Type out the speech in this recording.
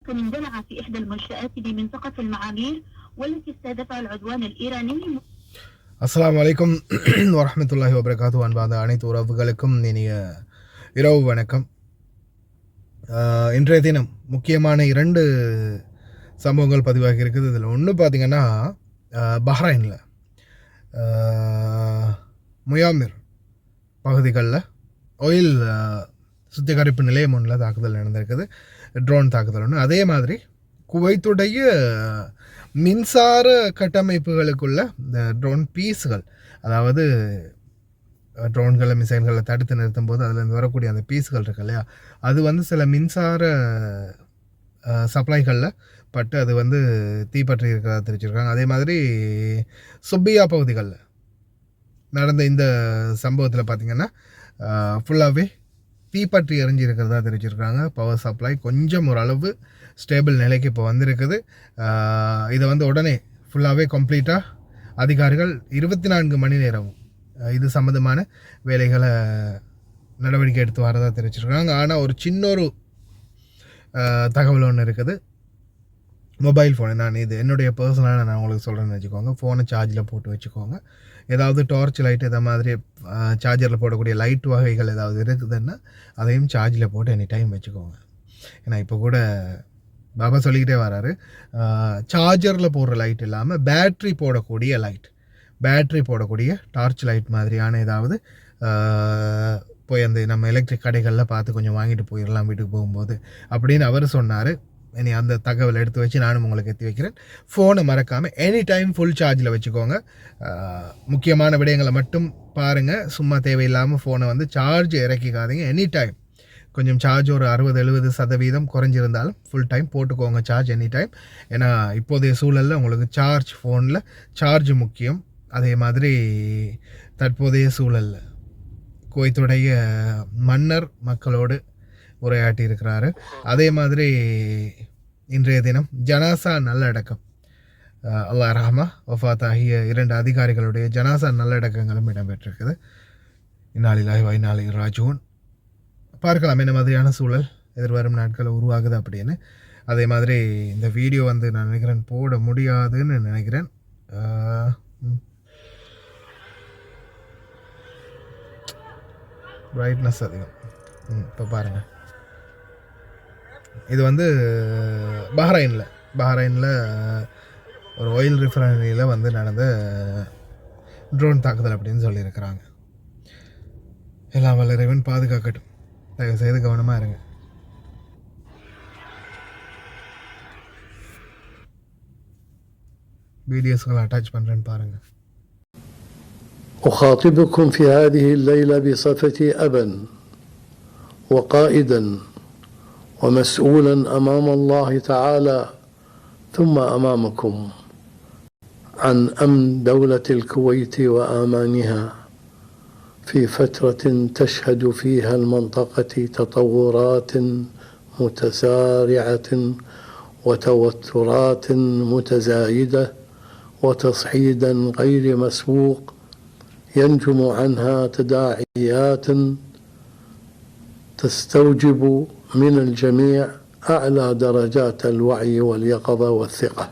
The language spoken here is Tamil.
اندلع في إحدى المنشآت بمنطقة المعامير والتي استهدفها العدوان الإيراني. அஸ்ஸலாமு அலைக்கும் வரஹ்மத்துல்லாஹி வபரகாத்துஹு. அன்பார்ந்த அனைத்து உறவுகளுக்கும் இனிய இரவு வணக்கம். இன்றைய தினம் முக்கியமான 2 சம்பவங்கள் பதிவாகி இருக்குது. இதில் ஒன்று பார்த்திங்கன்னா பஹ்ரைனில் முயாமிர் பகுதிகளில் ஆயில் சுத்திகரிப்பு நிலையம் ஒன்றில் தாக்குதல் நடந்திருக்குது, ட்ரோன் தாக்குதல் ஒன்று. அதே மாதிரி குவைத்துடைய மின்சார கட்டமைப்புகளுக்குள்ள இந்த ட்ரோன் பீஸுகள், அதாவது ட்ரோன்களை மிசைல்களை தடுத்து நிறுத்தும் போது அதில் வரக்கூடிய அந்த பீஸுகள் இருக்கு இல்லையா, அது சில மின்சார சப்ளைகளில் பட்டு அது தீப்பற்றி இருக்கிறதா தெரிவிச்சிருக்காங்க. அதே மாதிரி சுப்பியா பகுதிகளில் நடந்த இந்த சம்பவத்தில் பார்த்திங்கன்னா ஃபுல்லாகவே தீப்பற்றி எரிஞ்சு இருக்கிறதா தெரிவிச்சிருக்காங்க. பவர் சப்ளை கொஞ்சம் ஓரளவு ஸ்டேபிள் நிலைக்கு இப்போ வந்திருக்குது. இதை உடனே ஃபுல்லாகவே கம்ப்ளீட்டாக அதிகாரிகள் 24 மணி நேரமும் இது சம்மந்தமான வேலைகளை நடவடிக்கை எடுத்து வரதாக தெரிவிச்சிருக்காங்க. ஆனால் ஒரு சின்னொரு தகவல் ஒன்று இருக்குது. மொபைல் ஃபோனு, இது என்னுடைய பர்சனலாக நான் உங்களுக்கு சொல்கிறேன்னு வச்சுக்கோங்க. ஃபோனை சார்ஜில் போட்டு வச்சுக்கோங்க. ஏதாவது டார்ச் லைட் இதை மாதிரி சார்ஜரில் போடக்கூடிய லைட் வகைகள் ஏதாவது இருக்குதுன்னா அதையும் சார்ஜில் போட்டு எனி டைம் வச்சுக்கோங்க. ஏன்னா இப்போ கூட பாபா சொல்லிக்கிட்டே வராரு, சார்ஜரில் போடுற லைட் இல்லாமல் பேட்ரி போடக்கூடிய டார்ச் லைட் மாதிரியான ஏதாவது போய் அந்த நம்ம எலக்ட்ரிக் கடைகளில் பார்த்து கொஞ்சம் வாங்கிட்டு போயிடலாம் வீட்டுக்கு போகும்போது அப்படின்னு அவர் சொன்னார். இனி அந்த தகவல் எடுத்து வச்சு நானும் உங்களுக்கு எத்தி வைக்கிறேன். ஃபோனை மறக்காமல் எனி டைம் ஃபுல் சார்ஜில் வச்சுக்கோங்க. முக்கியமான விடயங்களை மட்டும் பாருங்கள். சும்மா தேவையில்லாமல் ஃபோனை சார்ஜ் இறக்கிக்காதீங்க. எனி டைம் கொஞ்சம் சார்ஜ் ஒரு 60-70% குறைஞ்சிருந்தாலும் ஃபுல் டைம் போட்டுக்கோங்க சார்ஜ் எனி டைம். ஏன்னா இப்போதைய சூழலில் உங்களுக்கு ஃபோனில் சார்ஜ் முக்கியம். அதே மாதிரி தற்போதைய சூழலில் குவைத்துடைய மன்னர் மக்களோடு உரையாட்டி இருக்கிறாரு. அதே மாதிரி இன்றைய தினம் ஜனாசா நல்லடக்கம், அல்லாஹ் ரஹ்மா வஃபாத் ஆகிய 2 அதிகாரிகளுடைய ஜனாசா நல்லடக்கங்களும் இடம்பெற்றிருக்குது. இன்னா லில்லாஹி வ இன்னா இலைஹி ராஜிஊன். பார்க்கலாம் என்ன மாதிரியான சூழல் எதிர்வரும் நாட்களில் உருவாகுது அப்படின்னு. அதே மாதிரி இந்த வீடியோ நான் நினைக்கிறேன் போட முடியாதுன்னு நினைக்கிறேன். பிரைட்னஸ் அதிகம். இப்போ பாருங்கள், இது பஹ்ரைனில் ஒரு ஆயில் ரிஃபைனரியில் நடந்த ட்ரோன் தாக்குதல் அப்படின்னு சொல்லியிருக்கிறாங்க. எல்லாம் வல்ல இறைவன் பாதுகாக்கட்டும். தயவு செய்து கவனமாக இருங்க. வீடியோஸ்களை அட்டாச் பண்ணுறேன்னு பாருங்கள். أخاطبكم في هذه الليلة بصفتي أبا وقائدا ومسؤولا أمام الله تعالى ثم أمامكم عن أمن دولة الكويت وآمانها في فترة تشهد فيها المنطقة تطورات متسارعة وتوترات متزايدة وتصعيدا غير مسبوق ينجم عنها تداعيات تستوجب من الجميع أعلى درجات الوعي واليقظة والثقة.